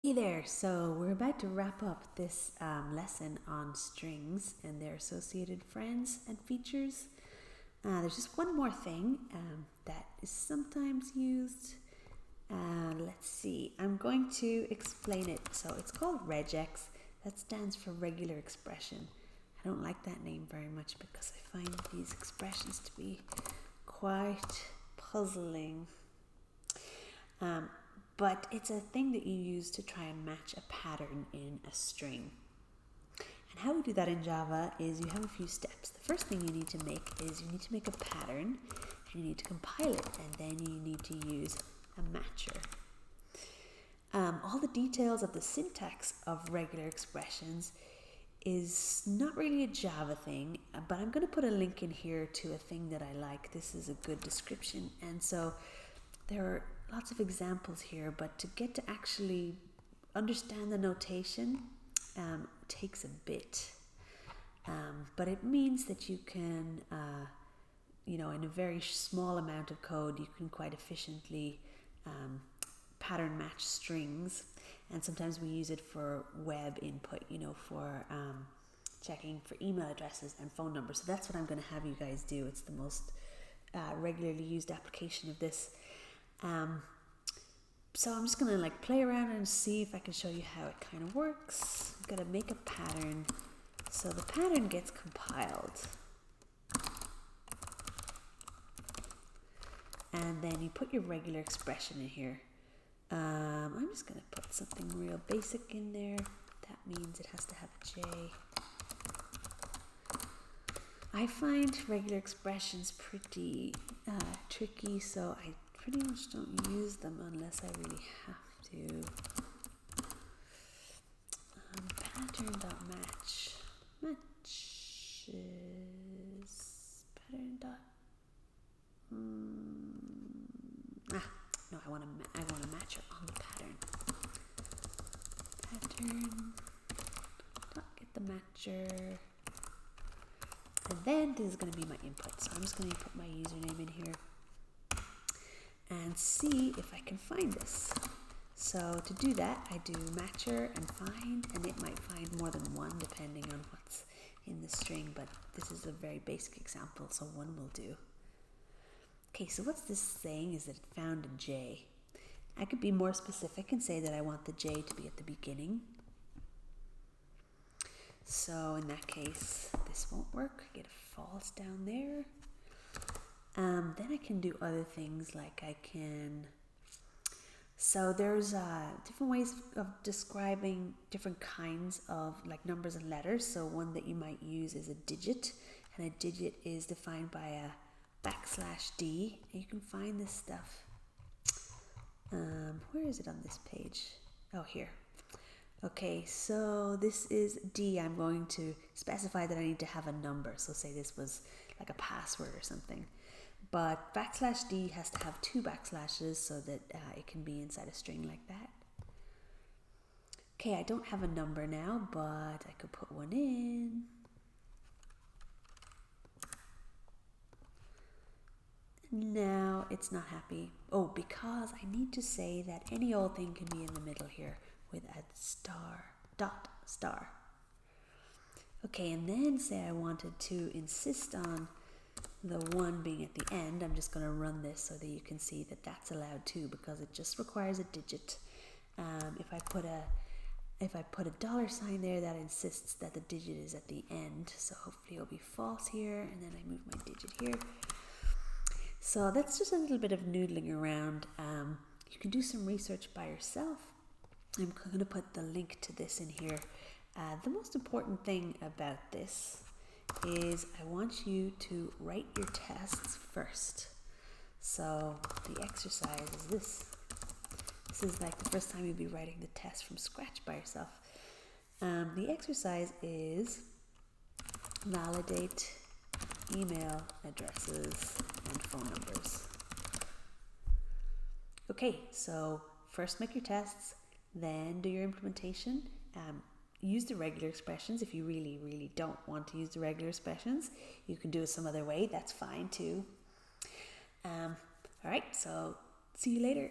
Hey there, so we're about to wrap up this lesson on strings and their associated friends and features. There's just one more thing that is sometimes used. Let's see, I'm going to explain it. So it's called regex, that stands for regular expression. I don't like that name very much because I find these expressions to be quite puzzling. But it's a thing that you use to try and match a pattern in a string. And how we do that in Java is you have a few steps. The first thing you need to make is you need to make a pattern, and you need to compile it, and then you need to use a matcher. All the details of the syntax of regular expressions is not really a Java thing, but I'm going to put a link in here to a thing that I like. This is a good description, and so there are lots of examples here, but to get to actually understand the notation takes a bit. But it means that you can, in a very small amount of code, you can quite efficiently pattern match strings. And sometimes we use it for web input, for checking for email addresses and phone numbers. So that's what I'm going to have you guys do. It's the most regularly used application of this. So I'm just gonna play around and see if I can show you how it kind of works. I'm gonna make a pattern. So the pattern gets compiled. And then you put your regular expression in here. I'm just gonna put something real basic in there. That means it has to have a J. I find regular expressions pretty tricky, so I pretty much don't use them unless I really have to. Pattern.match matches pattern dot. No, I want a matcher on the pattern. Pattern. Get the matcher. And then this is going to be my input. So I'm just going to put my username in here and see if I can find this. So to do that, I do matcher and find, and it might find more than one depending on what's in the string, but this is a very basic example, so one will do. Okay, so what's this saying is that it found a J. I could be more specific and say that I want the J to be at the beginning. So in that case, this won't work. Get a false down there. Then I can do other things like so there's different ways of describing different kinds of numbers and letters. So one that you might use is a digit, and a digit is defined by a \d. And you can find this stuff. Where is it on this page? Oh, here. Okay, so this is D. I'm going to specify that I need to have a number. So say this was like a password or something. But \d has to have 2 backslashes so that it can be inside a string like that. Okay, I don't have a number now, but I could put one in. Now it's not happy. Oh, because I need to say that any old thing can be in the middle here with a star. Okay, and then say I wanted to insist on the 1 being at the end. I'm just going to run this so that you can see that that's allowed too, because it just requires a digit. If I put a $sign there, that insists that the digit is at the end. So hopefully it'll be false here, and then I move my digit here. So that's just a little bit of noodling around. You can do some research by yourself. I'm going to put the link to this in here. The most important thing about this is I want you to write your tests first. So the exercise is this. This is like the first time you'll be writing the test from scratch by yourself. The exercise is validate email addresses and phone numbers. Okay, so first make your tests, then do your implementation. Use the regular expressions. If you really, really don't want to use the regular expressions, you can do it some other way. That's fine too. All right, so see you later.